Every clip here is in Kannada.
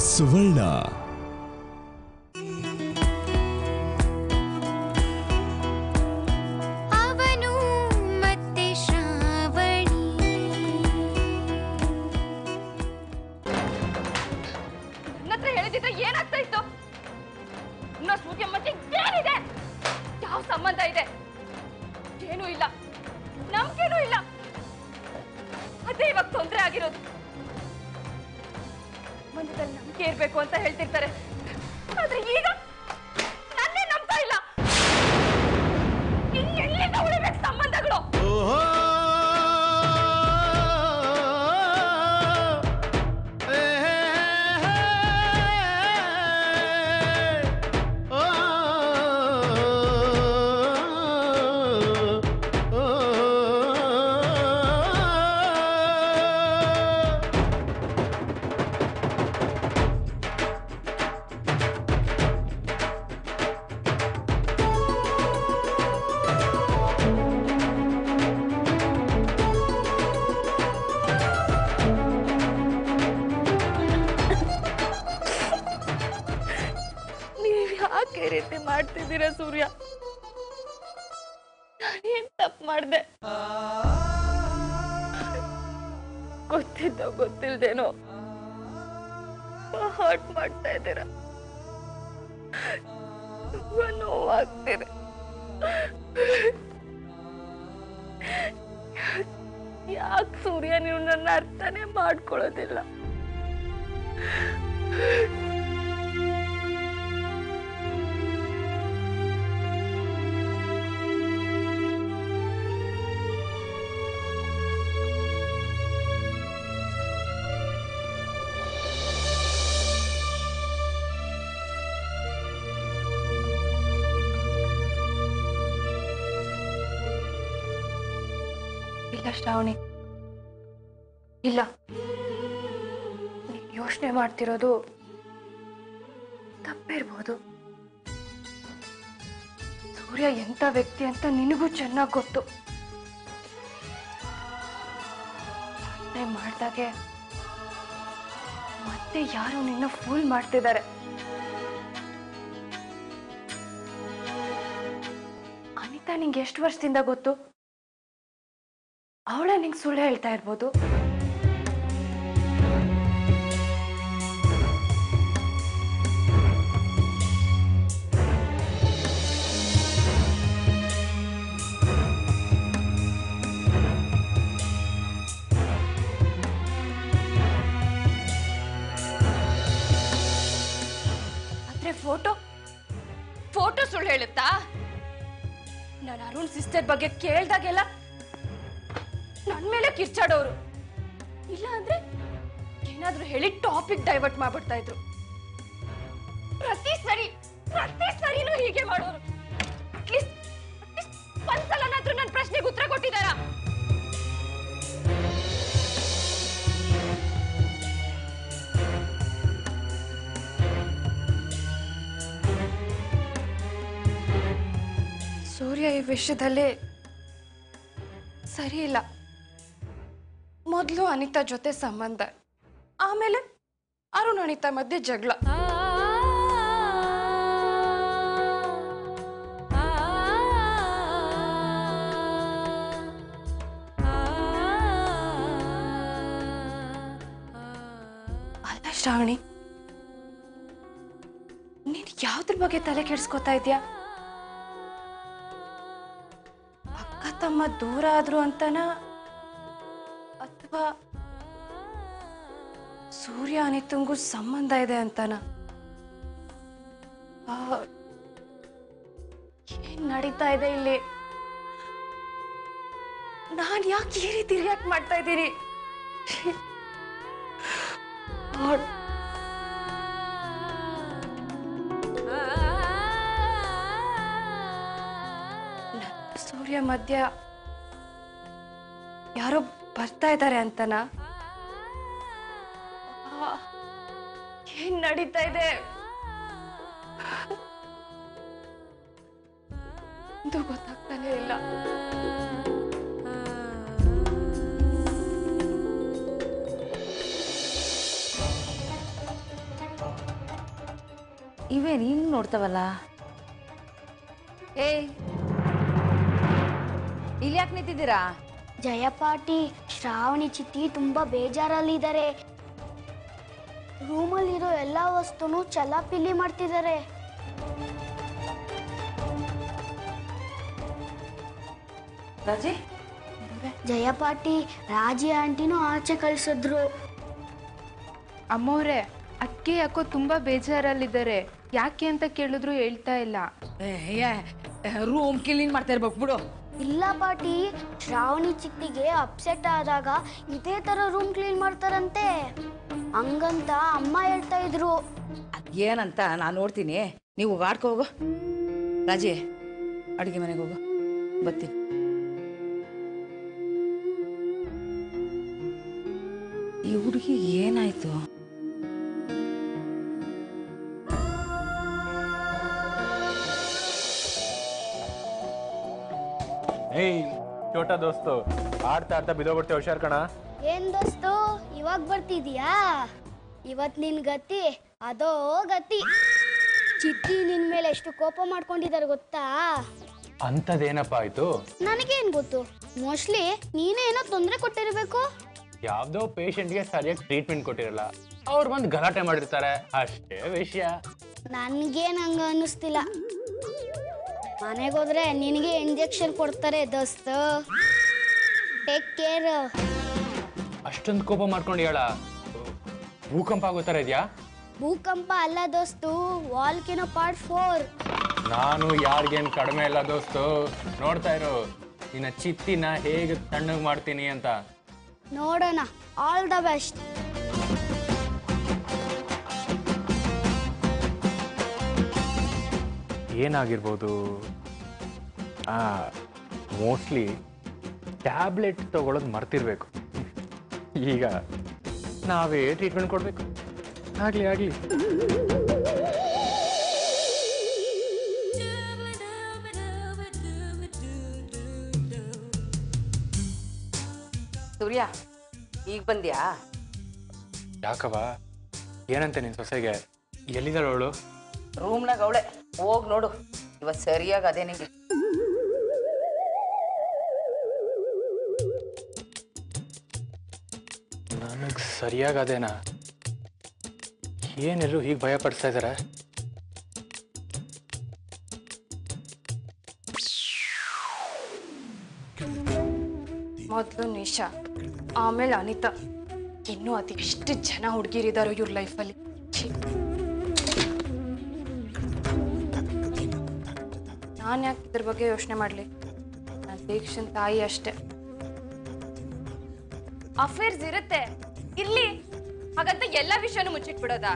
ಸುವರ್ಣ. ಅವನು ಮತ್ತೆ ಶ್ರಾವಣಿ. ನನ್ನತ್ರ ಹೇಳಿದ್ರೆ ಏನಾಗ್ತಾ ಇತ್ತು? ಸೂರ್ಯ ಮತ್ತೆ ಏನಿದೆ? ಯಾವ ಸಂಬಂಧ ಇದೆ? ಏನೂ ಇಲ್ಲ, ನಮ್ಗೇನೂ ಇಲ್ಲ. ಅದೇ ಇವಾಗ ತೊಂದರೆ ಆಗಿರೋದು. ಮನದಲ್ಲಿ ನಂಬಿಕೆ ಇರ್ಬೇಕು ಅಂತ ಹೇಳ್ತಿರ್ತಾರೆ, ಆದ್ರೆ ಈಗ ನನ್ನೇ ನಂಬ್ತಾ ಇಲ್ಲ. ಎಲ್ಲಿಂದ ಉಳಿಬೇಕು ಸಂಬಂಧಗಳು? ಯಾಕೆ ರೀತಿ ಮಾಡ್ತಿದ್ದೀರಾ ಸೂರ್ಯ? ನಾನೇನ್ ತಪ್ಪು ಮಾಡ್ದೆ? ಗೊತ್ತಿದ್ದೋ ಗೊತ್ತಿಲ್ದೇನೋ ಹರ್ಟ್ ಮಾಡ್ತಾ ಇದ್ದೀರಾ. ತುಂಬಾ ನೋವಾಗ್ತಿದೆ. ಯಾಕೆ ಸೂರ್ಯ ನೀವು ನನ್ನ ಅರ್ಥನೇ ಮಾಡ್ಕೊಳ್ಳೋದಿಲ್ಲ? ಇಲ್ಲ ಶ್ರಾವಣಿ, ಇಲ್ಲ. ನೀನ್ ಯೋಚನೆ ಮಾಡ್ತಿರೋದು ತಪ್ಪಿರ್ಬೋದು. ಸೂರ್ಯ ಎಂತ ವ್ಯಕ್ತಿ ಅಂತ ನಿನಗೂ ಚೆನ್ನಾಗಿ ಗೊತ್ತು. ಮಾಡ್ದಾಗೆ ಮತ್ತೆ ಯಾರು ನಿನ್ನ ಫೂಲ್ ಮಾಡ್ತಿದ್ದಾರೆ. ಅನಿತಾ ನಿಂಗೆ ಎಷ್ಟು ವರ್ಷದಿಂದ ಗೊತ್ತು? ಅವಳ ನಿಂಗೆ ಸುಳ್ಳು ಹೇಳ್ತಾ ಇರ್ಬೋದು. ಆದ್ರೆ ಫೋಟೋ ಸುಳ್ಳು ಹೇಳುತ್ತಾ? ನಾನು ಅರುಣ್ ಸಿಸ್ಟರ್ ಬಗ್ಗೆ ಕೇಳ್ದಾಗೆಲ್ಲ ನನ್ ಮೇಲೆ ಕಿರ್ಚಾಡೋರು. ಇಲ್ಲ ಅಂದ್ರೆ ಏನಾದ್ರೂ ಹೇಳಿ ಟಾಪಿಕ್ ಡೈವರ್ಟ್ ಮಾಡ್ಬಿಡ್ತಾ ಇದ್ರು. ಪ್ರತಿ ಸರಿನೂ ಹೀಗೆ ಮಾಡೋರು. ಅಟ್ಲೀಸ್ಟ್ ಒಂದ್ಸಲನಾದ್ರೂ ನನ್ನ ಪ್ರಶ್ನೆಗೆ ಉತ್ತರ ಕೊಟ್ಟಿದಾರ? ಸೂರ್ಯ ಈ ವಿಷಯದಲ್ಲಿ ಸರಿ ಇಲ್ಲ. ಮೊದಲು ಅನಿತಾ ಜೊತೆ ಸಂಬಂಧ, ಆಮೇಲೆ ಅರುಣ್ ಅನಿತಾ ಮಧ್ಯೆ ಜಗಳ. ಅಲ್ಲ ಶ್ರಾವಣಿ, ನೀನ್ ಯಾವ್ದ್ರ ಬಗ್ಗೆ ತಲೆ ಕೆಡ್ಸ್ಕೊತಾ ಇದ್ಯಾ? ಅಕ್ಕ ತಮ್ಮ ದೂರ ಆದ್ರು ಅಂತನಾ, ಅಥವಾ ಸೂರ್ಯ ಅನಿತಂಗೂ ಸಂಬಂಧ ಇದೆ ಅಂತನಾ? ಏನ್ ನಡೀತಾ ಇದೆ ಇಲ್ಲಿ? ನಾನ್ ಯಾಕೆ ಈ ರೀತಿ ರಿಯಾಕ್ಟ್ ಮಾಡ್ತಾ ಇದ್ದೀನಿ? ಸೂರ್ಯ ಮಧ್ಯ ಯಾರೋ ಬರ್ತಾ ಇದ್ದಾರೆ ಅಂತನಾ? ಏನ್ ನಡೀತಾ ಇದೆ? ಇದು ಗೊತ್ತಾಗ್ತಾನೆ ಇಲ್ಲ. ಇವೇನು ಹಿಂಗೆ ನೋಡ್ತಾವಲ್ಲ? ಏಯ್, ಇಲ್ಲಿ ಯಾಕೆ ನಿಂತಿದ್ದೀರಾ? ಜಯಪಾಟಿ, ಶ್ರಾವಣಿ ಚಿತ್ತಿ ತುಂಬಾ ಬೇಜಾರಲ್ಲಿದ್ದಾರೆ. ರೂಮಲ್ಲಿರೋ ಎಲ್ಲ ವಸ್ತುನು ಚಲಾಪಿಲಿ ಮಾಡ್ತಿದ್ದಾರೆ. ರಾಜಿ, ಜಯಪಾಟಿ, ರಾಜಿ ಆಂಟಿನೂ ಆಚೆ ಕಳಿಸಿದ್ರು. ಅಮ್ಮವ್ರೆ, ಅಕ್ಕೆ ಯಾಕೋ ತುಂಬಾ ಬೇಜಾರಲ್ಲಿದ್ದಾರೆ. ಯಾಕೆ ಅಂತ ಕೇಳಿದ್ರು ಹೇಳ್ತಾ ಇಲ್ಲ. ರೂಮ್ ಕ್ಲೀನ್ ಮಾಡ್ತಾ ಇರ್ಬೇಕು ಬಿಡು. ಇಲ್ಲ ಪಾಟಿ, ಶ್ರಾವಣಿ ಚಿತ್ತಿಗೆ ಅಪ್ಸೆಟ್ ಆದಾಗ ಇದೇ ತರ ರೂಮ್ ಕ್ಲೀನ್ ಮಾಡ್ತಾರಂತೆ. ಹಂಗಂತ ಅಮ್ಮ ಹೇಳ್ತಾ ಇದ್ರು. ಏನಂತ ನಾನು ನೋಡ್ತೀನಿ, ನೀವು ಆಡ್ಕೊ ಹೋಗು. ರಾಜಿ, ಅಡುಗೆ ಮನೆಗೆ ಹೋಗು, ಬರ್ತೀನಿ. ಈ ಹುಡುಗಿ ಏನಾಯ್ತು? ಏಯ್ ಚೋಟ ದೋಸ್ತು, ಆಡ್ತಾ ಆಡ್ತಾ ಬಿದೋಗ್ಬಿಡ್ತೇವೆ, ಹುಷಾರ್ ಕಣ. ಏನ್ ದೋಸ್ತು, ಇವಾಗ ಬರ್ತಿದ್ಯಾ? ಇವತ್ ನಿನ್ ಗತಿ ಅದೋ ಗತಿ. ಚಿತ್ತಿ ನಿನ್ ಮೇಲೆ ಎಷ್ಟು ಕೋಪ ಮಾಡ್ಕೊಂಡಿದ್ದಾರೆ ಗೊತ್ತಾ? ಅಂಥದ್ದೇನಪ್ಪ ಆಯ್ತು? ನನಗೇನ್ ಗೊತ್ತು, ಮೋಸ್ಟ್ಲಿ ನೀನೇ ಏನೋ ತೊಂದರೆ ಕೊಟ್ಟಿರ್ಬೇಕು. ಯಾವ್ದೋ ಪೇಷಂಟ್ಗೆ ಸರಿಯಾಗಿ ಟ್ರೀಟ್ಮೆಂಟ್ ಕೊಟ್ಟಿರಲ್ಲ, ಅವ್ರು ಬಂದು ಗಲಾಟೆ ಮಾಡಿರ್ತಾರೆ, ಅಷ್ಟೇ ವಿಷಯ. ನನ್ಗೇನ್ ಹಂಗ ಅನ್ನಿಸ್ತಿಲ್ಲ. ಮನೆಗೋದ್ರೆ ನಿನಗೆ ಇಂಜೆಕ್ಷನ್ ಕೊಡ್ತಾರೆ ದೋಸ್ತು. Take care. ಅಷ್ಟೊಂದು ಕೋಪ ಮಾಡ್ಕೊಂಡು ಹೇಳ, ಭೂಕಂಪ ಆಗೋತರ ಇದೆಯಾ? ಭೂಕಂಪ ಅಲ್ಲ ದೋಸ್ತು, ವಾಲ್ಕೆನೋ ಪಾರ್ಟ್ 4. ನಾನು ಯಾರಿಗೇನು ಕಡಿಮೆ ಇಲ್ಲ ದೋಸ್ತು, ನೋಡ್ತಾ ಇರು ನಿನ್ನ ಚಿತ್ತಿನ ಹೇಗೆ ತಣ್ಣಗೆ ಮಾಡ್ತೀನಿ ಅಂತ. ನೋಡೋಣ. All the best. ಏನಾಗಿರ್ಬೋದು? ಮೋಸ್ಟ್ಲಿ ಟ್ಯಾಬ್ಲೆಟ್ ತಗೊಳ್ಳೋದು ಮರ್ತಿರ್ಬೇಕು. ಈಗ ನಾವೇ ಟ್ರೀಟ್ಮೆಂಟ್ ಕೊಡಬೇಕು. ಆಗಲಿ ಆಗಲಿ. ಸೂರ್ಯ, ಈಗ ಬಂದ್ಯಾ? ಯಾಕವ, ಏನಂತೆ ನಿನ್ನ ಸೊಸೆಗೆ? ಎಲ್ಲಿದ್ದಾಳು ಅವಳು? ರೂಮ್ನಾಗ ಅವಳೆ, ಹೋಗಿ ನೋಡು. ಇವತ್ತು ಸರಿಯಾಗಿ ಅದೇ ನಿಂಗೆ. ನನಗೆ ಸರಿಯಾಗಿ ಅದೇನಾ? ಏನೆಲ್ಲರೂ ಹೀಗೆ ಭಯ ಪಡಿಸ್ತಾ ಇದ್ದಾರೆ? ಮೊದಲು ನಿಶಾ, ಆಮೇಲೆ ಅನಿತಾ, ಇನ್ನೂ ಅದೆಷ್ಟು ಜನ ಹುಡುಗಿರಿದಾರೋ ಇವ್ರ ಲೈಫಲ್ಲಿ. ನಾನು ಯಾಕೆ ಇದ್ರ ಬಗ್ಗೆ ಯೋಚನೆ ಮಾಡಲಿ? ನಾನು ದೀಕ್ಷನ್ ತಾಯಿ ಅಷ್ಟೆ. ಅಫೇರ್ಸ್ ಇರುತ್ತೆ, ಇರ್ಲಿ, ಹಾಗಂತ ಎಲ್ಲ ವಿಷಯನೂ ಮುಚ್ಚಿಟ್ಬಿಡೋದಾ?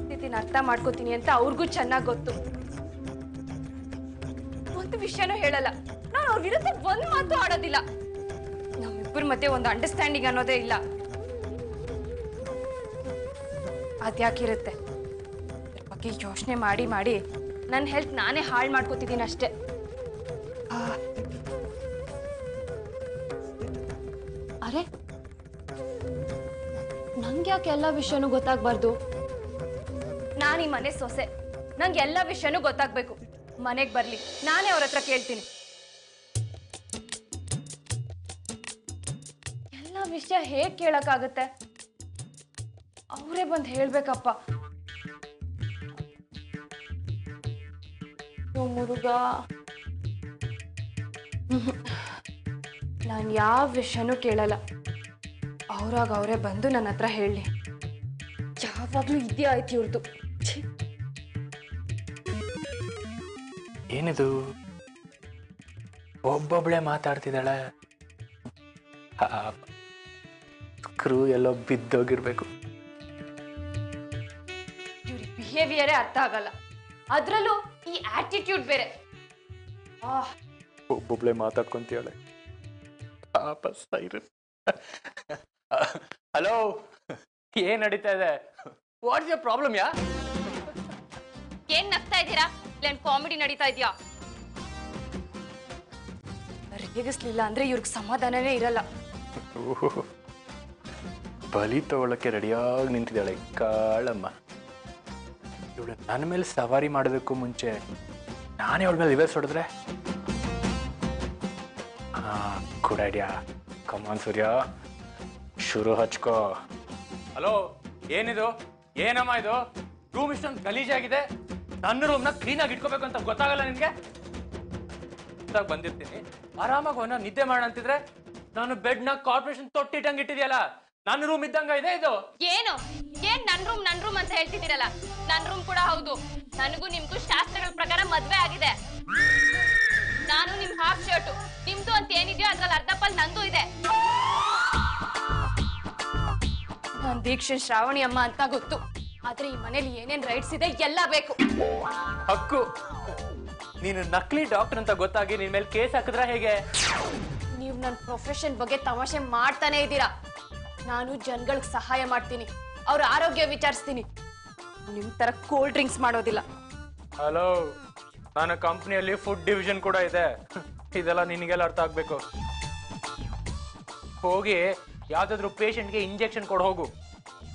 ಸ್ಥಿತಿನ ಅರ್ಥ ಮಾಡ್ಕೋತೀನಿ ಅಂತ ಅವ್ರಿಗೂ ಚೆನ್ನಾಗಿ ಗೊತ್ತು. ಒಂದು ವಿಷಯನೂ ಹೇಳಲ್ಲ, ನಾನು ಅವ್ರ ವಿರುದ್ಧ ಒಂದ್ ಮಾತು ಆಡೋದಿಲ್ಲ. ನಮ್ಮಿಬ್ಬರ ಮಧ್ಯೆ ಒಂದು ಅಂಡರ್ಸ್ಟ್ಯಾಂಡಿಂಗ್ ಅನ್ನೋದೇ ಇಲ್ಲ. ಅದ್ಯಾಕಿರುತ್ತೆ? ಇದ್ರ ಬಗ್ಗೆ ಯೋಚನೆ ಮಾಡಿ ಮಾಡಿ ನನ್ನ ಹೆಲ್ತ್ ನಾನೇ ಹಾಳು ಮಾಡ್ಕೋತಿದ್ದೀನಿ ಅಷ್ಟೇ. ಅರೆ, ನಂಗೆ ಯಾಕೆ ಎಲ್ಲ ವಿಷಯನೂ ಗೊತ್ತಾಗ್ಬಾರ್ದು? ನಾನು ಈ ಮನೆ ಸೊಸೆ, ನಂಗೆ ಎಲ್ಲ ವಿಷಯನೂ ಗೊತ್ತಾಗ್ಬೇಕು. ಮನೆಗೆ ಬರ್ಲಿ, ನಾನೇ ಅವ್ರ ಹತ್ರ ಕೇಳ್ತೀನಿ. ಎಲ್ಲ ವಿಷಯ ಹೇಗ್ ಕೇಳಕ್ಕಾಗತ್ತೆ? ಅವರೇ ಬಂದು ಹೇಳ್ಬೇಕಪ್ಪ. ಮುರುಗ, ನಾನು ಯಾವ ವಿಷಯನೂ ಕೇಳಲ್ಲ. ಅವ್ರಾಗ ಅವರೇ ಬಂದು ನನ್ನ ಹತ್ರ ಹೇಳಿ. ಯಾವಾಗ್ಲೂ ಇದೇ ಆಯ್ತು ಇವ್ರದ್ದು. ಏನಿದು, ಒಬ್ಬೊಬ್ಳೆ ಮಾತಾಡ್ತಿದ್ದಾಳೆ? ಕ್ರೂ ಎಲ್ಲೋ ಬಿದ್ದೋಗಿರ್ಬೇಕು. ಇವ್ರಿಗೆ ಬಿಹೇವಿಯರೇ ಅರ್ಥ ಆಗಲ್ಲ, ಅದ್ರಲ್ಲೂ ಈ ಆಟಿಟ್ಯೂಡ್ ಬೇರೆ. ಒಬ್ಬೊಬ್ಳೆ ಮಾತಾಡ್ಕೊಂತೀಯಾಳೆ. ಹಲೋ, ಏನ್ ನಡೀತಾ ಇದೆ? What's your problem? ಏನ್ ನಗ್ತಾ ಇದ್ದೀರಾ? ಇಲ್ಲೇನ್ ಕಾಮಿಡಿ ನಡೀತಾ ಇದೆಯಾ? ರೇಗಿಸ್ಲಿಲ್ಲ ಅಂದ್ರೆ ಇವ್ರಿಗೆ ಸಮಾಧಾನನೇ ಇರಲ್ಲ. ಬಲಿ ತಗೊಳ್ಳೋಕ್ಕೆ ರೆಡಿಯಾಗಿ ನಿಂತಿದ್ದಾಳೆ ಕಾಳಮ್ಮ. ಇವಳು ನನ್ನ ಮೇಲೆ ಸವಾರಿ ಮಾಡೋದಕ್ಕೂ ಮುಂಚೆ ನಾನೇ ಅವಳ ಮೇಲೆ ರಿವರ್ಸ್ ಹೊಡೆದ್ರೆ ಗುಡ್ ಐಡಿಯಾ. ಕಮಾನ್ ಸೂರ್ಯ, ಶುರು ಹಚ್ಕೋ. ಹಲೋ, ಏನಿದು? ಏನಮ್ಮ ಇದು? ರೂಮ್ ಇಷ್ಟೊಂದು ಗಲೀಜಾಗಿದೆ. ನನ್ನ ರೂಮ್ನ ಕ್ಲೀನಾಗಿ ಇಟ್ಕೋಬೇಕು ಅಂತ ಗೊತ್ತಾಗಲ್ಲ ನಿನ್ಗೆ? ಬಂದಿರ್ತೀನಿ, ಆರಾಮಾಗಿ ಅವನ ನಿದ್ದೆ ಮಾಡ ಅಂತಿದ್ರೆ ನಾನು ಬೆಡ್ ನ ಕಾರ್ಪೊರೇಷನ್ ತೊಟ್ಟಿಟ್ಟಂಗ್ ಇಟ್ಟಿದ್ಯಲ್ಲ, ನನ್ನ ರೂಮ್ ಇದ್ದಂಗ ಇದೆ ಇದು. ಏನು ಏನ್ ನನ್ ರೂಮ್ ಅಂತ ಹೇಳ್ತಿದ್ದೀರಲ್ಲ? ನನ್ ರೂಮ್ ಕೂಡ ಹೌದು. ನನಗೂ ನಿಮ್ಗೂ ಶಾಸ್ತ್ರಗಳ ಪ್ರಕಾರ ಮದ್ವೆ ಆಗಿದೆ. ನಾನು ನಿಮ್ ಹಾಫ್ ಶರ್ಟು, ನಿಮ್ದು ಅಂತ ಏನಿದೆಯೋ ಅದ್ರಲ್ಲಿ ಅರ್ಧ ಪಾಲ್ ನಂದು ಇದೆ. ನಾನ್ ದೀಕ್ಷೆ ಶ್ರಾವಣಿ ಅಮ್ಮ ಅಂತ ಗೊತ್ತು, ಆದ್ರೆ ಈ ಮನೇಲಿ ಏನೇನ್ ರೈಟ್ಸ್ ಇದೆ ಎಲ್ಲ ಬೇಕು. ಹಕ್ಕು. ನೀನು ನಕಲಿ ಡಾಕ್ಟರ್ ಅಂತ ಗೊತ್ತಾಗಿ ನಿನ್ ಮೇಲೆ ಕೇಸ್ ಹಾಕಿದ್ರ ಹೇಗೆ? ನೀವು ನನ್ನ ಪ್ರೊಫೆಷನ್ ಬಗ್ಗೆ ತಮಾಷೆ ಮಾಡ್ತಾನೆ ಇದ್ದೀರಾ. ನಾನು ಜನಗಳಿಗೆ ಸಹಾಯ ಮಾಡ್ತೀನಿ, ಅವ್ರ ಆರೋಗ್ಯ ವಿಚಾರಿಸ್ತೀನಿ. ನಿಮ್ ತರ ಕೋಲ್ಡ್ ಡ್ರಿಂಕ್ಸ್ ಮಾಡೋದಿಲ್ಲ. ಹಲೋ, ನನ್ನ ಕಂಪ್ನಿಯಲ್ಲಿ ಫುಡ್ ಡಿವಿಷನ್ ಕೂಡ ಇದೆ. ಇದೆಲ್ಲ ನಿನಗೆಲ್ಲ ಅರ್ಥ ಆಗ್ಬೇಕು. ಹೋಗಿ ಯಾವ್ದಾದ್ರು ಪೇಷಂಟ್ಗೆ ಇಂಜೆಕ್ಷನ್ ಕೊಡ್ ಹೋಗು.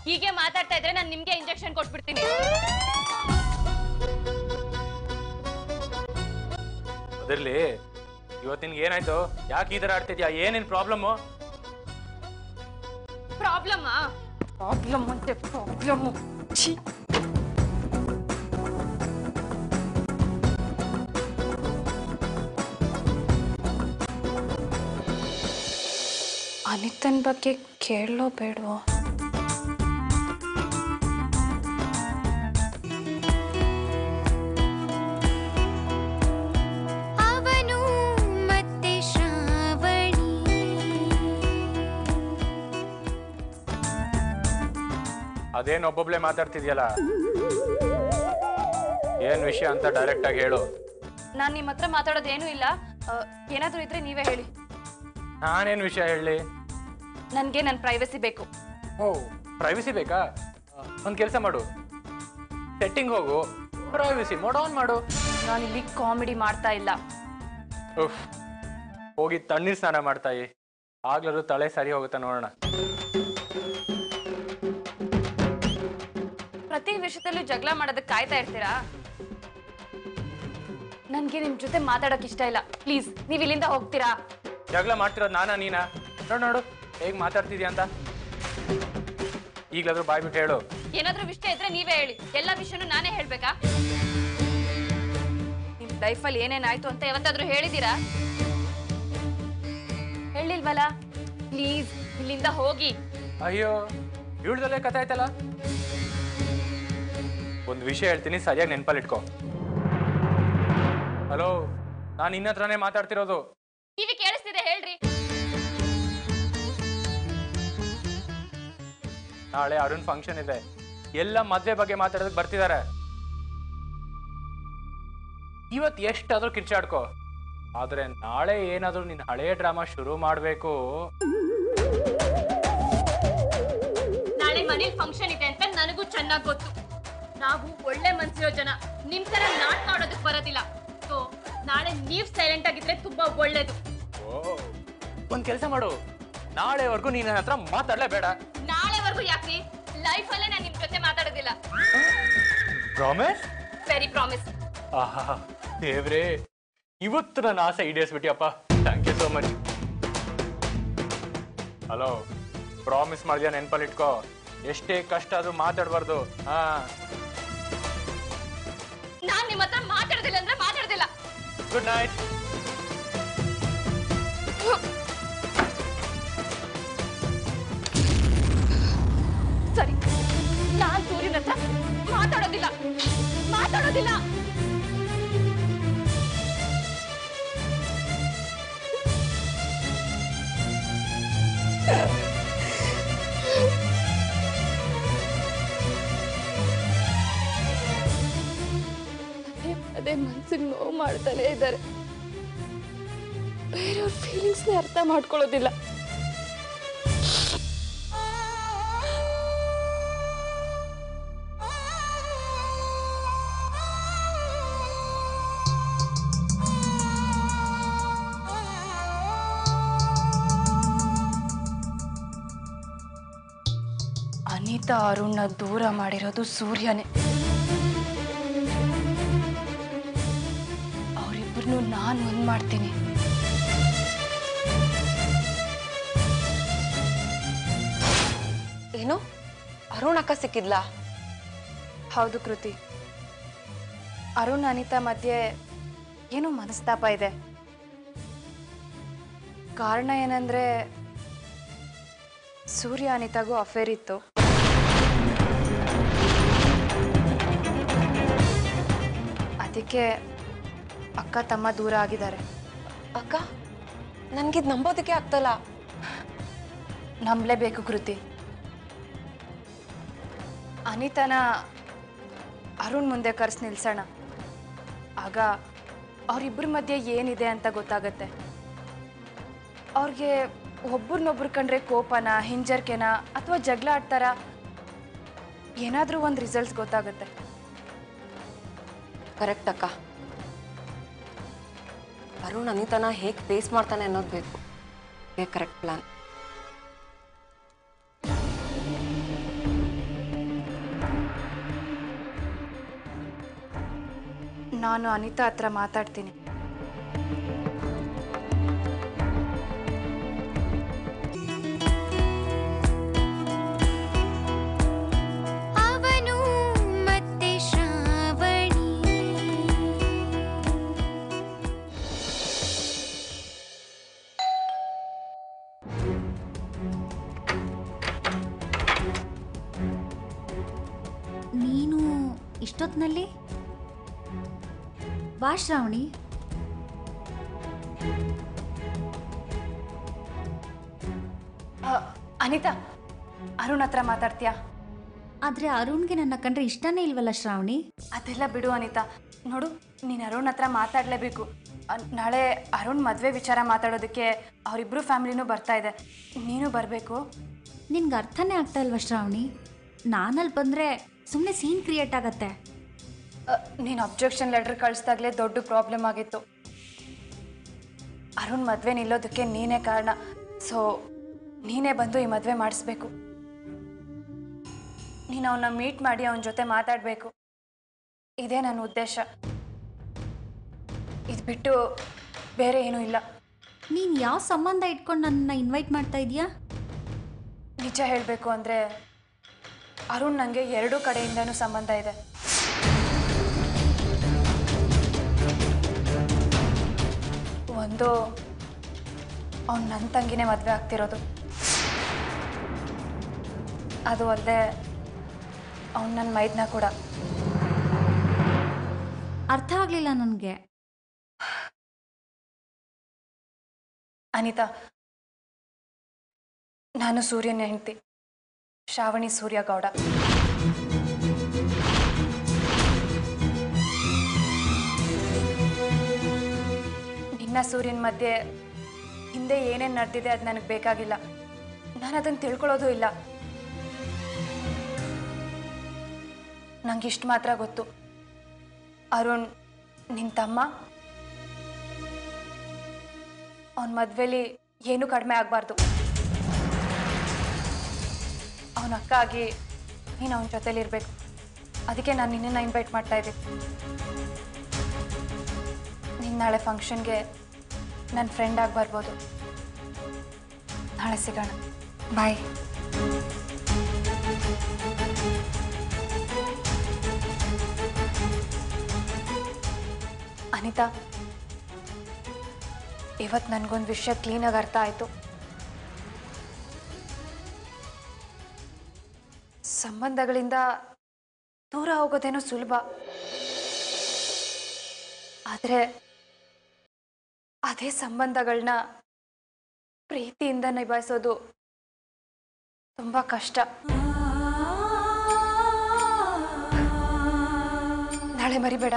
ಹೀಗೆ ಮಾತಾಡ್ತಾ ಇದ್ರೆ ನಾನು ನಿಮ್ಗೆ ಇಂಜೆಕ್ಷನ್ ಕೊಟ್ಬಿಡ್ತೀನಿ. ಅದಿರ್ಲಿ, ಇವತ್ತು ನಿನ್ಗೆ ಏನಾಯ್ತು? ಯಾಕೆ ಈ ತರ ಆಡ್ತಿದ್ಯಾ? ಏನೇನ್ ಪ್ರಾಬ್ಲಮ್ಮು? ಪ್ರಾಬ್ಲಮ್ ಅಂತೆ ಪ್ರಾಬ್ಲಮ್. ಅನಿತನ್ ಬಗ್ಗೆ ಕೇಳೋ ಬೇಡವೋ? ಅವನು ಮತ್ತೆ ಶ್ರಾವಣಿ. ಅದೇನ್ ಒಬ್ಬೊಬ್ಳೆ ಮಾತಾಡ್ತಿದ್ಯಲ್ಲ, ಏನ್ ವಿಷಯ ಅಂತ ಡೈರೆಕ್ಟ್ ಆಗಿ ಹೇಳು. ನಾನ್ ನಿಮ್ ಹತ್ರ ಮಾತಾಡೋದೇನು ಇಲ್ಲ. ಏನಾದ್ರೂ ಇದ್ರೆ ನೀವೇ ಹೇಳಿ. ನಾನೇನ್ ವಿಷಯ ಹೇಳಿ? ನನ್ಗೆ ನನ್ ಪ್ರೈವಸಿ ಬೇಕು. ಓ, ಪ್ರೈವಸಿ ಬೇಕಾ? ಒಂದ್ ಕೆಲಸ ಮಾಡು, ಸೆಟ್ಟಿಂಗ್ ಹೋಗು, ಪ್ರೈವಸಿ ಮೋಡ್ ಆನ್ ಮಾಡು. ನಾನಿಲ್ಲಿ ಕಾಮಿಡಿ ಮಾಡ್ತಾ ಇಲ್ಲ. ಉಫ್, ಹೋಗಿ ತಣ್ಣೀರ್ ಸ್ನಾನ ಮಾಡ್ತಾಯಿ, ಆಗ್ಲಾದ್ರು ತಲೆ ಸರಿ ಹೋಗುತ್ತಾ ನೋಡೋಣ. ಪ್ರತಿ ವಿಷಯದಲ್ಲೂ ಜಗಳ ಮಾಡೋದಕ್ಕೆ ಕಾಯ್ತಾ ಇರ್ತೀರಾ? ನನ್ಗೆ ನಿಮ್ ಜೊತೆ ಮಾತಾಡಕ್ ಇಷ್ಟ ಇಲ್ಲ. ಪ್ಲೀಸ್ ನೀವ್ ಇಲ್ಲಿಂದ ಹೋಗ್ತೀರಾ? ಜಗಳ ಮಾಡ್ತಿರೋದು ನಾನಾ ನೀನಾ? ನೋಡು ಹೇಗ್ ಮಾತಾಡ್ತಿದ್ಯಾ ಅಂತ. ಈಗ್ಲಾದ್ರೂ ಬಾಯ್ ಬಿಟ್ಟು ಹೇಳು. ಏನಾದ್ರೂ ವಿಷಯ ಇದ್ರೆ ನೀವೇ ಹೇಳಿ. ಎಲ್ಲಾ ವಿಷಯನೂ ನಾನೇ ಹೇಳ್ಬೇಕಾ? ನಿಮ್ ಲೈಫಲ್ಲಿ ಏನೇನಾಯ್ತು ಅಂತ ಯಾವತ್ತಾದ್ರೂ ಹೇಳಿದೀರಾ? ಹೇಳಿಲ್ವಲ್ಲ? ಪ್ಲೀಸ್ ಇಲ್ಲಿಂದ ಹೋಗಿ. ಅಯ್ಯೋ, ಇವಳ್ದಲ್ಲೇ ಕಥೆ ಆಯ್ತಲ್ಲ. ಒಂದು ವಿಷಯ ಹೇಳ್ತೀನಿ, ಸರಿಯಾಗಿ ನೆನ್ಪಲ್ಲಿ ಇಟ್ಕೋ. ಹಲೋ, ನಾನು ನಿನ್ನ ಹತ್ರನೇ ಮಾತಾಡ್ತಿರೋದು. ಟಿವಿ ಕೇಳಿಸ್ತಿದೆ, ಹೇಳ್ರಿ. ನಾಳೆ ಅರುಣ್ ಫಂಕ್ಷನ್ ಇದೆ, ಎಲ್ಲ ಮದ್ವೆ ಬಗ್ಗೆ ಮಾತಾಡೋದಕ್ಕೆ ಬರ್ತಿದ್ದಾರೆ. ಇವತ್ತು ಎಷ್ಟಾದ್ರೂ ಕಿರ್ಚಾಡ್ಕೋ, ಆದ್ರೆ ನಾಳೆ ಏನಾದ್ರೂ ನಿನ್ನ ಹಳೆಯ ಡ್ರಾಮಾ ಶುರು ಮಾಡ್ಬೇಕು. ನಾಳೆ ಮನೇಲಿ ಫಂಕ್ಷನ್ ಇದೆ ಅಂತ ನನಗೂ ಚೆನ್ನಾಗಿ ಗೊತ್ತು. ನಾವು ಒಳ್ಳೆ ಮನ್ಸಿರೋ ಜನ, ನಿಮ್ ತರ ನಾಟಕ ಆಡೋದಕ್ಕೆ ಬರೋದಿಲ್ಲ. ಸೊ ನಾಳೆ ನೀವ್ ಸೈಲೆಂಟ್ ಆಗಿದ್ರೆ ತುಂಬಾ ಒಳ್ಳೇದು. ಒಂದ್ ಕೆಲಸ ಮಾಡು, ನಾಳೆವರೆಗೂ ನೀನ್ ನನ್ನ ಹತ್ರ ಮಾತಾಡ್ಲೇಬೇಡ. ನಾಳೆವರೆಗೂ ಯಾಕ್ರಿ? ಲೈಫ್ ಅಲ್ಲೇ ನಾನು ನಿಮ್ ಜೊತೆ ಮಾತಾಡೋದಿಲ್ಲ. ಪ್ರಾಮಿಸ್? Very promise. ಆಹಾ ದೇವ್ರೇ, ಇವತ್ತು ನನ್ನ ಆಸೆ ಈಡೇರಿಸ್ಬಿಟ್ಟಿಯಪ್ಪ. Thank you so much. Hello, promise ಮಾಡಿದ್ಯಾ? ನೆನ್ಪಲ್ಲಿ ಇಟ್ಕೋ, ಎಷ್ಟೇ ಕಷ್ಟ ಆದ್ರೂ ಮಾತಾಡ್ಬಾರ್ದು. ಹಾ, ನಾನ್ ನಿಮ್ ಹತ್ರ ಮಾತಾಡೋದಿಲ್ಲ ಅಂದ್ರೆ ಮಾತಾಡೋದಿಲ್ಲ. Good night. ಸರಿ, ನಾನ್ ಸೂರ್ಯನ ಹತ್ರ ಮಾತಾಡೋದಿಲ್ಲ. ಅದೇ ಮನ್ಸಿಗೆ ನೋವು ಮಾಡ್ತಾನೆ ಇದ್ದಾರೆ. ಬೇರೆಯವ್ರ ಫೀಲಿಂಗ್ಸ್ನೇ ಅರ್ಥ ಮಾಡ್ಕೊಳ್ಳೋದಿಲ್ಲ. ಮುಗ್ಧ ಅರುಣ್ನ ದೂರ ಮಾಡಿರೋದು ಸೂರ್ಯನೇ. ಅವರಿಬ್ಬರನ್ನು ನಾನು ಒಂದ್ ಮಾಡ್ತೀನಿ. ಏನು ಅರುಣ್ ಅಕ್ಕ ಸಿಕ್ಕಿದ್ಲಾ? ಹೌದು ಕೃತಿ, ಅರುಣ್ ಅನಿತಾ ಮಧ್ಯೆ ಏನೋ ಮನಸ್ತಾಪ ಇದೆ. ಕಾರಣ ಏನಂದ್ರೆ ಸೂರ್ಯ ಅನಿತಾಗೂ ಅಫೇರ್ ಇತ್ತು. ಅದಕ್ಕೆ ಅಕ್ಕ ತಮ್ಮ ದೂರ ಆಗಿದ್ದಾರೆ. ಅಕ್ಕ ನನ್ಗಿದ್ ನಂಬೋದಕ್ಕೆ ಆಗ್ತಲ್ಲ. ನಂಬಲೇಬೇಕು ಕೃತಿ. ಅನಿತಾನ ಅರುಣ್ ಮುಂದೆ ಕರ್ಸ್ ನಿಲ್ಸೋಣ. ಆಗ ಅವರಿಬ್ಬರ ಮಧ್ಯೆ ಏನಿದೆ ಅಂತ ಗೊತ್ತಾಗತ್ತೆ. ಅವ್ರಿಗೆ ಒಬ್ರನ್ನೊಬ್ರು ಕಂಡ್ರೆ ಕೋಪನ, ಹಿಂಜರ್ಕೆನ ಅಥವಾ ಜಗಳ ಆಡ್ತಾರ, ಏನಾದರೂ ಒಂದು ರಿಸಲ್ಟ್ಸ್ ಗೊತ್ತಾಗುತ್ತೆ. ಕರೆಕ್ಟ್ ಅಕ್ಕ. ಅರುಣ್ ಅನಿತಾನ ಹೇಗೆ ಫೇಸ್ ಮಾಡ್ತಾನೆ ಅನ್ನೋದು ಬೇಕು. Correct plan. ನಾನು ಅನಿತಾ ಹತ್ರ ಮಾತಾಡ್ತೀನಿ. ಅವನು ಮತ್ತೆ ಶ್ರಾವಣಿ. ನೀನು ಇಷ್ಟೊತ್ತಿನಲ್ಲಿ ಬಾ ಶ್ರಾವಣಿ. ಅನಿತಾ, ಅರುಣ್ ಹತ್ರ ಮಾತಾಡ್ತೀಯಾ? ಆದ್ರೆ ಅರುಣ್ಗೆ ನನ್ನ ಕಂಡ್ರೆ ಇಷ್ಟನೇ ಇಲ್ವಲ್ಲ ಶ್ರಾವಣಿ. ಅದೆಲ್ಲ ಬಿಡು ಅನಿತಾ. ನೋಡು, ನೀನು ಅರುಣ್ ಹತ್ರ ಮಾತಾಡಲೇಬೇಕು. ನಾಳೆ ಅರುಣ್ ಮದುವೆ ವಿಚಾರ ಮಾತಾಡೋದಕ್ಕೆ ಅವರಿಬ್ಬರು ಫ್ಯಾಮಿಲಿನೂ ಬರ್ತಾ ಇದೆ. ನೀನು ಬರಬೇಕು. ನಿನ್ಗೆ ಅರ್ಥನೇ ಆಗ್ತಾ ಇಲ್ವಾ ಶ್ರಾವಣಿ? ನಾನಲ್ಲಿ ಬಂದರೆ ಸುಮ್ಮನೆ ಸೀನ್ ಕ್ರಿಯೇಟ್ ಆಗತ್ತೆ. ನೀನು ಅಬ್ಜೆಕ್ಷನ್ ಲೆಟರ್ ಕಳಿಸ್ದಾಗಲೇ ದೊಡ್ಡ ಪ್ರಾಬ್ಲಮ್ ಆಗಿತ್ತು. ಅರುಣ್ ಮದುವೆ ನಿಲ್ಲೋದಕ್ಕೆ ನೀನೇ ಕಾರಣ. ಸೊ ನೀನೇ ಬಂದು ಈ ಮದುವೆ ಮಾಡಿಸ್ಬೇಕು. ನೀನು ಅವನ್ನ ಮೀಟ್ ಮಾಡಿ ಅವನ ಜೊತೆ ಮಾತಾಡಬೇಕು. ಇದೇ ನನ್ನ ಉದ್ದೇಶ. ಇದು ಬಿಟ್ಟು ಬೇರೆ ಏನೂ ಇಲ್ಲ. ನೀನು ಯಾವ ಸಂಬಂಧ ಇಟ್ಕೊಂಡು ನನ್ನನ್ನು ಇನ್ವೈಟ್ ಮಾಡ್ತಾ ಇದೀಯಾ? ನಿಜ ಹೇಳಬೇಕು ಅಂದರೆ ಅರುಣ್ ನನಗೆ ಎರಡೂ ಕಡೆಯಿಂದನೂ ಸಂಬಂಧ ಇದೆ. ಒಂದು, ಅವ್ನು ನನ್ನ ತಂಗಿನೇ ಮದುವೆ ಆಗ್ತಿರೋದು. ಅದು ಅಲ್ಲದೆ ಅವ್ನು ನನ್ನ ಮೈದ್ನ ಕೂಡ. ಅರ್ಥ ಆಗಲಿಲ್ಲ ನನಗೆ. ಅನಿತಾ, ನಾನು ಸೂರ್ಯನ ಹೆಂಡತಿ, ಶ್ರಾವಣಿ ಸೂರ್ಯಗೌಡ. ನಿನ್ನ ಸೂರ್ಯನ ಮಧ್ಯೆ ಹಿಂದೆ ಏನೇನು ನಡೆದಿದೆ ಅದು ನನಗೆ ಬೇಕಾಗಿಲ್ಲ. ನಾನು ಅದನ್ನು ತಿಳ್ಕೊಳ್ಳೋದು ಇಲ್ಲ. ನಂಗೆ ಇಷ್ಟು ಮಾತ್ರ ಗೊತ್ತು, ಅರುಣ್ ನಿನ್ನ ತಮ್ಮ. ಅವನ ಮದುವೆಲಿ ಏನೂ ಕಡಿಮೆ ಆಗಬಾರ್ದು. ಅವನ ಅಕ್ಕ ಆಗಿ ನೀನು ಅವನ ಜೊತೆಲಿರ್ಬೇಕು. ಅದಕ್ಕೆ ನಾನು ನಿನ್ನನ್ನು ಇನ್ವೈಟ್ ಮಾಡ್ತಾ ಇದ್ದೀನಿ. ನೀನು ನಾಳೆ ಫಂಕ್ಷನ್ಗೆ ನನ್ನ ಫ್ರೆಂಡ್ ಆಗಿ ಬರ್ಬೋದು. ನಾಳೆ ಸಿಗೋಣ. ಬಾಯ್. ಅನಿತಾ, ಇವತ್ತು ನನಗೊಂದು ವಿಷಯ ಕ್ಲೀನಾಗಿ ಅರ್ಥ ಆಯಿತು. ಸಂಬಂಧಗಳಿಂದ ದೂರ ಹೋಗೋದೇನೋ ಸುಲಭ, ಆದರೆ ಅದೇ ಸಂಬಂಧಗಳನ್ನ ಪ್ರೀತಿಯಿಂದ ನಿಭಾಯಿಸೋದು ತುಂಬ ಕಷ್ಟ. ನಾಳೆ ಮರಿಬೇಡ.